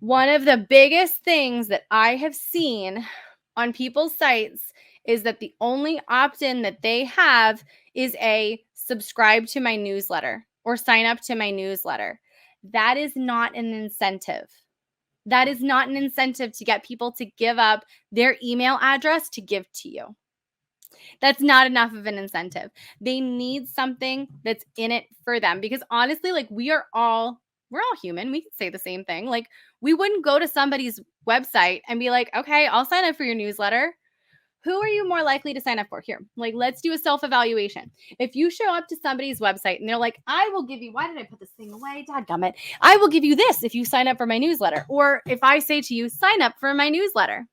One of the biggest things that I have seen on people's sites is that the only opt-in that they have is a subscribe to my newsletter or sign up to my newsletter. That is not an incentive. That is not an incentive to get people to give up their email address to give to you. That's not enough of an incentive. They need something that's in it for them, because honestly, like we're all human. We can say the same thing. Like we wouldn't go to somebody's website and be like, okay, I'll sign up for your newsletter. Who are you more likely to sign up for? Here, like, let's do a self-evaluation. If you show up to somebody's website and they're like, I will give you, why did I put this thing away? Dadgummit. I will give you this if you sign up for my newsletter. Or if I say to you, sign up for my newsletter,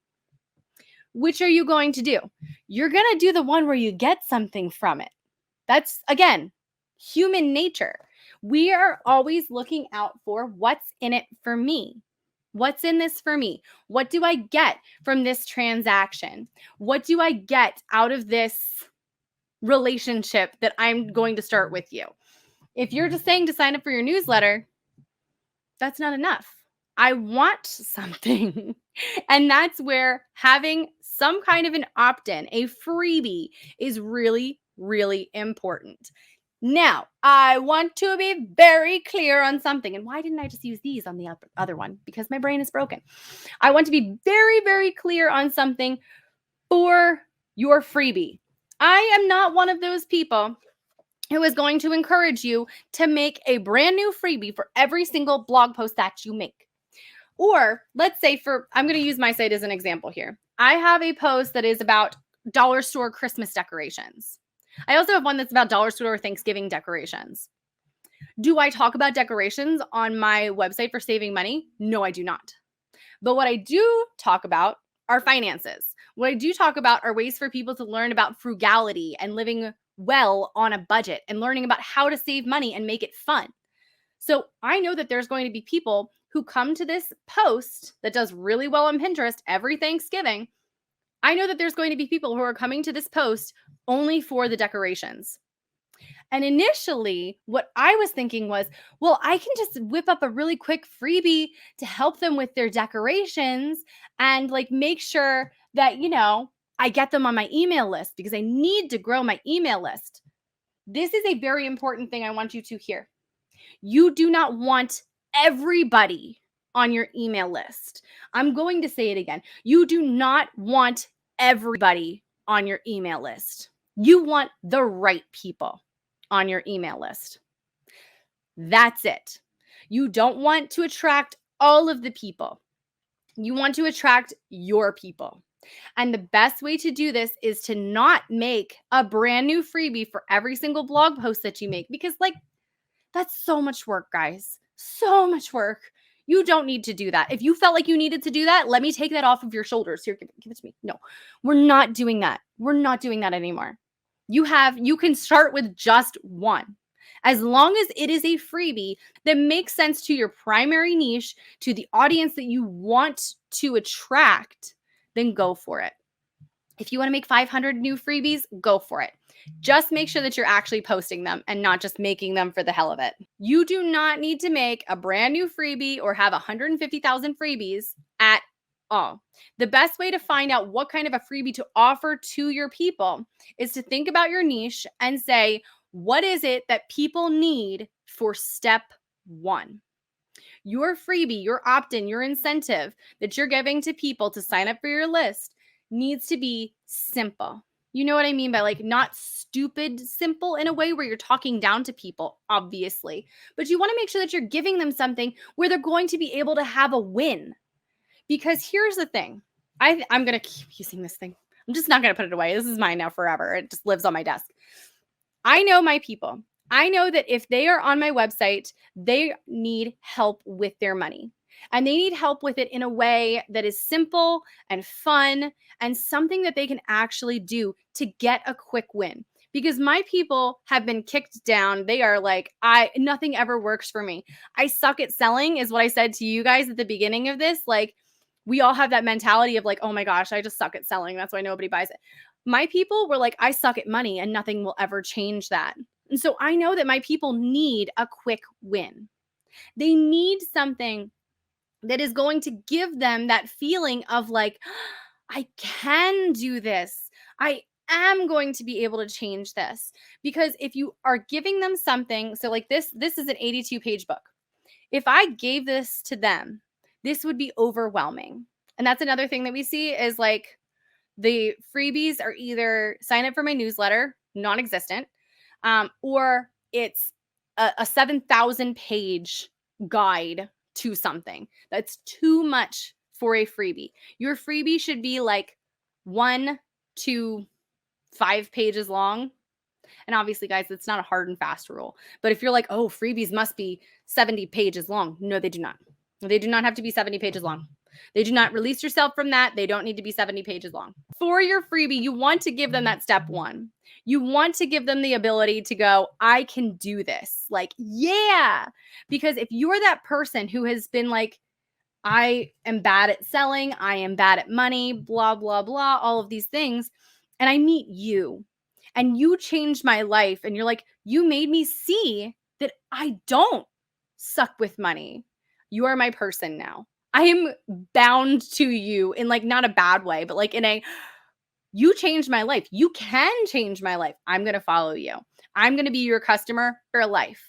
which are you going to do? You're going to do the one where you get something from it. That's, again, human nature. We are always looking out for what's in it for me. What's in this for me? What do I get from this transaction? What do I get out of this relationship that I'm going to start with you? If you're just saying to sign up for your newsletter, that's not enough. I want something. And that's where having some kind of an opt-in, a freebie, is really, really important. Now, I want to be very clear on something. And why didn't I just use these on the other one? Because my brain is broken. I want to be very, very clear on something for your freebie. I am not one of those people who is going to encourage you to make a brand new freebie for every single blog post that you make. Or let's say I'm going to use my site as an example here. I have a post that is about dollar store Christmas decorations. I also have one that's about dollar store Thanksgiving decorations. Do I talk about decorations on my website for saving money? No, I do not. But what I do talk about are finances. What I do talk about are ways for people to learn about frugality and living well on a budget and learning about how to save money and make it fun. So I know that there's going to be people who come to this post that does really well on Pinterest every Thanksgiving. I know that there's going to be people who are coming to this post only for the decorations. And initially, what I was thinking was, well, I can just whip up a really quick freebie to help them with their decorations and like make sure that, I get them on my email list because I need to grow my email list. This is a very important thing I want you to hear. You do not want everybody on your email list. I'm going to say it again. You do not want everybody on your email list. You want the right people on your email list. That's it. You don't want to attract all of the people. You want to attract your people. And the best way to do this is to not make a brand new freebie for every single blog post that you make, because that's so much work, guys. So much work. You don't need to do that. If you felt like you needed to do that, let me take that off of your shoulders. Here, give it to me. No, we're not doing that. We're not doing that anymore. You can start with just one. As long as it is a freebie that makes sense to your primary niche, to the audience that you want to attract, then go for it. If you want to make 500 new freebies, go for it. Just make sure that you're actually posting them and not just making them for the hell of it. You do not need to make a brand new freebie or have 150,000 freebies at all. The best way to find out what kind of a freebie to offer to your people is to think about your niche and say, what is it that people need for step one? Your freebie, your opt-in, your incentive that you're giving to people to sign up for your list needs to be simple. You know what I mean by not stupid simple in a way where you're talking down to people, obviously. But you want to make sure that you're giving them something where they're going to be able to have a win. Because here's the thing. I'm going to keep using this thing. I'm just not going to put it away. This is mine now forever. It just lives on my desk. I know my people. I know that if they are on my website, they need help with their money. And they need help with it in a way that is simple and fun and something that they can actually do to get a quick win. Because my people have been kicked down. They are like, nothing ever works for me. I suck at selling is what I said to you guys at the beginning of this. We all have that mentality of oh my gosh, I just suck at selling. That's why nobody buys it. My people were like, I suck at money and nothing will ever change that. And so I know that my people need a quick win. They need something that is going to give them that feeling of like, I can do this. I am going to be able to change this. Because if you are giving them something, so like this is an 82-page book. If I gave this to them, this would be overwhelming. And that's another thing that we see is like the freebies are either sign up for my newsletter, non-existent, or it's a 7,000 page guide to something. That's too much for a freebie. Your freebie should be like 1 to 5 pages long. And obviously, guys, it's not a hard and fast rule. But if you're like, oh, freebies must be 70 pages long. No, they do not. They do not have to be 70 pages long. They do not. Release yourself from that. They don't need to be 70 pages long. For your freebie, you want to give them that step one. You want to give them the ability to go, I can do this. Like, yeah. Because if you're that person who has been like, I am bad at selling, I am bad at money, blah, blah, blah, all of these things, and I meet you and you changed my life, and you're like, you made me see that I don't suck with money. You are my person now. I am bound to you in like not a bad way, but like in a, you changed my life. You can change my life. I'm going to follow you. I'm going to be your customer for life.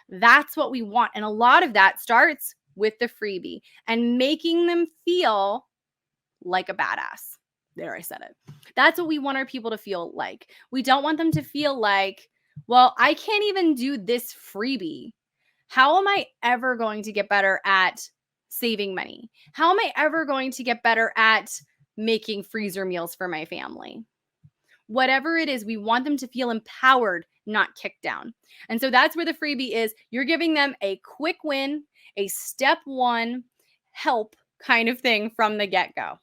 That's what we want. And a lot of that starts with the freebie and making them feel like a badass. There, I said it. That's what we want our people to feel like. We don't want them to feel like, well, I can't even do this freebie. How am I ever going to get better at saving money? How am I ever going to get better at making freezer meals for my family? Whatever it is, we want them to feel empowered, not kicked down. And so that's where the freebie is. You're giving them a quick win, a step one help kind of thing from the get-go.